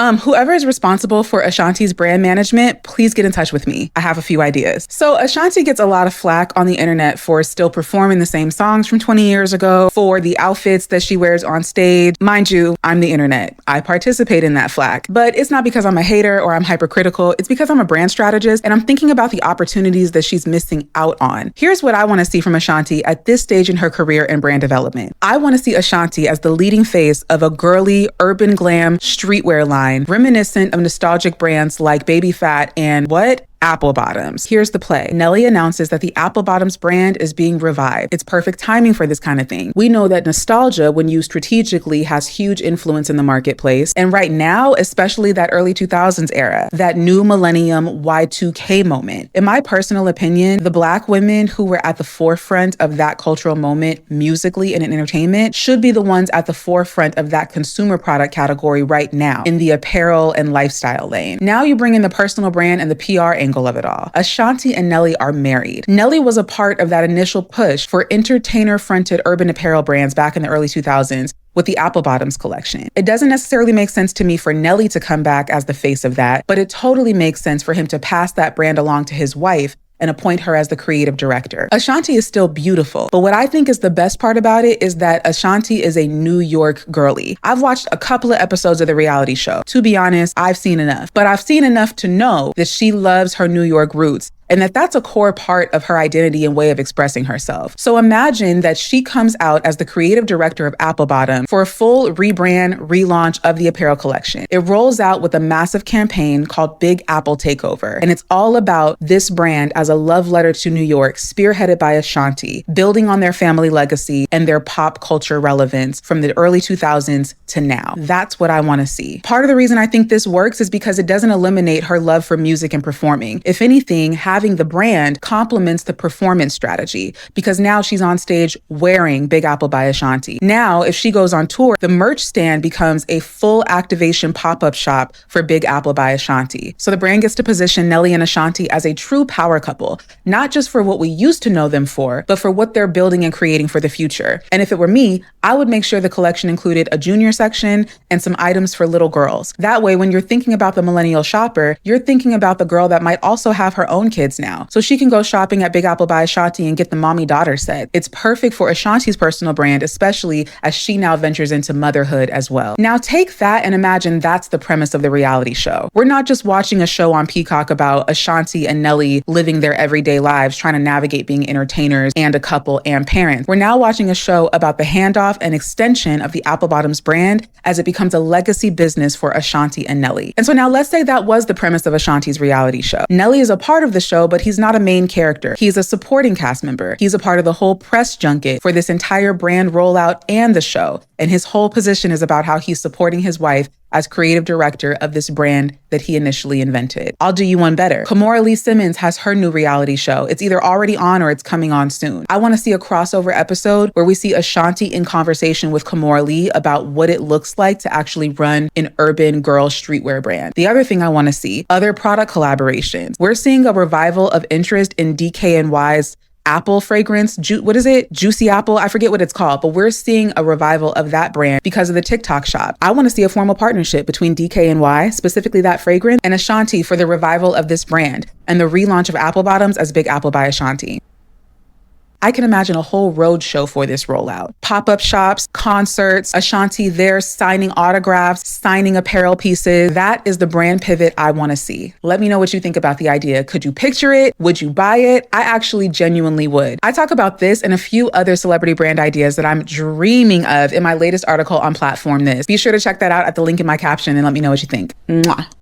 Whoever is responsible for Ashanti's brand management, please get in touch with me. I have a few ideas. So Ashanti gets a lot of flack on the internet for still performing the same songs from 20 years ago, for the outfits that she wears on stage. Mind you, I'm the internet. I participate in that flack. But it's not because I'm a hater or I'm hypercritical. It's because I'm a brand strategist and I'm thinking about the opportunities that she's missing out on. Here's what I want to see from Ashanti at this stage in her career and brand development. I want to see Ashanti as the leading face of a girly, urban glam streetwear line reminiscent of nostalgic brands like Baby Phat and what? Apple Bottoms. Here's the play. Nelly announces that the Apple Bottoms brand is being revived. It's perfect timing for this kind of thing. We know that nostalgia, when used strategically, has huge influence in the marketplace. And right now, especially that early 2000s era, that new millennium Y2K moment. In my personal opinion, the Black women who were at the forefront of that cultural moment musically and in entertainment should be the ones at the forefront of that consumer product category right now in the apparel and lifestyle lane. Now you bring in the personal brand and the PR angle of it all. Ashanti and Nelly are married. Nelly was a part of that initial push for entertainer-fronted urban apparel brands back in the early 2000s with the Apple Bottoms collection. It doesn't necessarily make sense to me for Nelly to come back as the face of that, but it totally makes sense for him to pass that brand along to his wife and appoint her as the creative director. Ashanti is still beautiful, but what I think is the best part about it is that Ashanti is a New York girly. I've watched a couple of episodes of the reality show. To be honest, I've seen enough, but I've seen enough to know that she loves her New York roots and that that's a core part of her identity and way of expressing herself. So imagine that she comes out as the creative director of Apple Bottom for a full rebrand, relaunch of the apparel collection. It rolls out with a massive campaign called Big Apple Takeover. And it's all about this brand as a love letter to New York, spearheaded by Ashanti, building on their family legacy and their pop culture relevance from the early 2000s to now. That's what I want to see. Part of the reason I think this works is because it doesn't eliminate her love for music and performing. If anything, having the brand complements the performance strategy because now she's on stage wearing Big Apple by Ashanti. Now, if she goes on tour, the merch stand becomes a full activation pop-up shop for Big Apple by Ashanti. So the brand gets to position Nelly and Ashanti as a true power couple, not just for what we used to know them for, but for what they're building and creating for the future. And if it were me, I would make sure the collection included a junior section and some items for little girls. That way, when you're thinking about the millennial shopper, you're thinking about the girl that might also have her own kids now. So she can go shopping at Big Apple by Ashanti and get the mommy-daughter set. It's perfect for Ashanti's personal brand, especially as she now ventures into motherhood as well. Now take that and imagine that's the premise of the reality show. We're not just watching a show on Peacock about Ashanti and Nelly living their everyday lives, trying to navigate being entertainers and a couple and parents. We're now watching a show about the handoff and extension of the Apple Bottoms brand as it becomes a legacy business for Ashanti and Nelly. And so now let's say that was the premise of Ashanti's reality show. Nelly is a part of the show, but he's not a main character. He's a supporting cast member. He's a part of the whole press junket for this entire brand rollout and the show. And his whole position is about how he's supporting his wife as creative director of this brand that he initially invented. I'll do you one better. Kimora Lee Simmons has her new reality show. It's either already on or it's coming on soon. I want to see a crossover episode where we see Ashanti in conversation with Kimora Lee about what it looks like to actually run an urban girl streetwear brand. The other thing I want to see, other product collaborations. We're seeing a revival of interest in DKNY's apple fragrance, what is it? Juicy Apple? I forget what it's called, but we're seeing a revival of that brand because of the TikTok shop. I want to see a formal partnership between DKNY, specifically that fragrance, and Ashanti for the revival of this brand and the relaunch of Apple Bottoms as Big Apple by Ashanti. I can imagine a whole road show for this rollout. Pop-up shops, concerts, Ashanti there signing autographs, signing apparel pieces. That is the brand pivot I want to see. Let me know what you think about the idea. Could you picture it? Would you buy it? I actually genuinely would. I talk about this and a few other celebrity brand ideas that I'm dreaming of in my latest article on Platform This. Be sure to check that out at the link in my caption and let me know what you think. Mwah.